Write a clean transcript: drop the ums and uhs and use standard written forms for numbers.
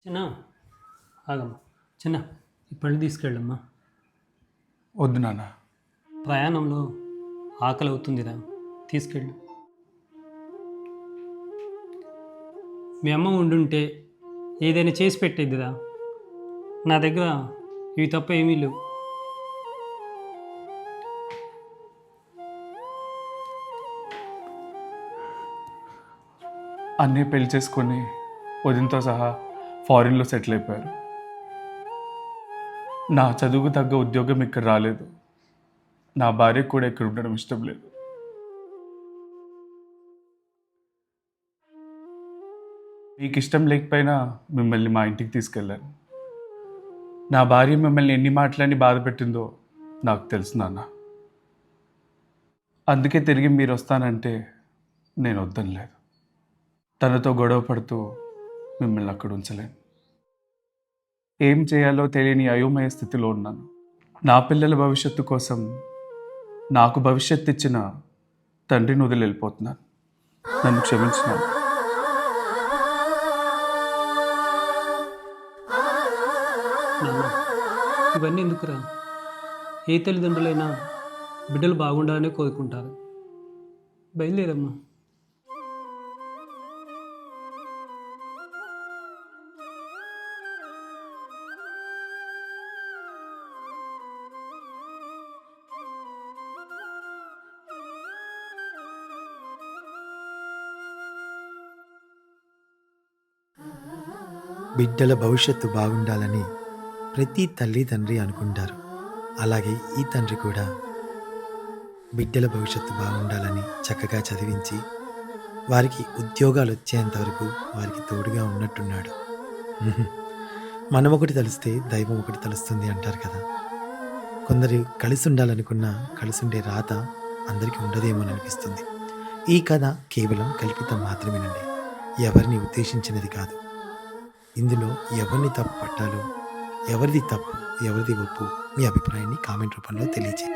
చిన్న ఆగమ్మా. చిన్న ఈ పళ్ళు తీసుకెళ్ళమ్మా. వద్దు నాన్న. ప్రయాణంలో ఆకలి అవుతుందిరా, తీసుకెళ్ళు. మీ అమ్మ ఉండుంటే ఏదైనా చేసి పెట్టేదిరా. నా దగ్గర ఇవి తప్ప ఏమీ లేవు. అన్నీ పెళ్లి చేసుకొని వదినతో సహా ఫారిన్లో సెటిల్ అయిపోయారు. నా చదువుకు తగ్గ ఉద్యోగం ఇక్కడ రాలేదు. నా భార్యకు కూడా ఇక్కడ ఉండడం ఇష్టం లేదు. మీకు ఇష్టం లేకపోయినా మిమ్మల్ని మా ఇంటికి తీసుకెళ్ళాను. నా భార్య మిమ్మల్ని ఎన్ని మాటలని బాధ పెట్టిందో నాకు తెలుసు నాన్న. అందుకే తిరిగి మీరు వస్తానంటే నేను వద్దనలేదు. తనతో గొడవ పడుతూ మిమ్మల్ని అక్కడ ఉంచలేను. ఏం చేయాలో తెలియని అయోమయ స్థితిలో ఉన్నాను. నా పిల్లల భవిష్యత్తు కోసం నాకు భవిష్యత్తు ఇచ్చిన తండ్రిని వదిలి వెళ్ళిపోతున్నాను. నన్ను క్షమించినాను. నాన్న, ఇవన్నీ ఎందుకురా? ఏ తల్లిదండ్రులైనా బిడ్డలు బాగుండాలనే కోరుకుంటారు. బయలుదేరమ్మా. బిడ్డల భవిష్యత్తు బాగుండాలని ప్రతి తల్లి తండ్రి అనుకుంటారు. అలాగే ఈ తండ్రి కూడా బిడ్డల భవిష్యత్తు బాగుండాలని చక్కగా చదివించి వారికి ఉద్యోగాలు వచ్చేంత వరకు వారికి తోడుగా ఉన్నట్టున్నాడు. మనం ఒకటి తలిస్తే దైవం ఒకటి తలుస్తుంది అంటారు కదా. కొందరు కలిసి ఉండాలనుకున్నా కలిసి ఉండే రాత అందరికీ ఉండదేమో అనిపిస్తుంది. ఈ కథ కేవలం కల్పితం మాత్రమేనండి, ఎవరిని ఉద్దేశించినది కాదు. ఇందులో ఎవరిని తప్పు పట్టాలో, ఎవరిది తప్పు ఎవరిది ఒప్పు, మీ అభిప్రాయాన్ని కామెంట్ రూపంలో తెలియజేయండి.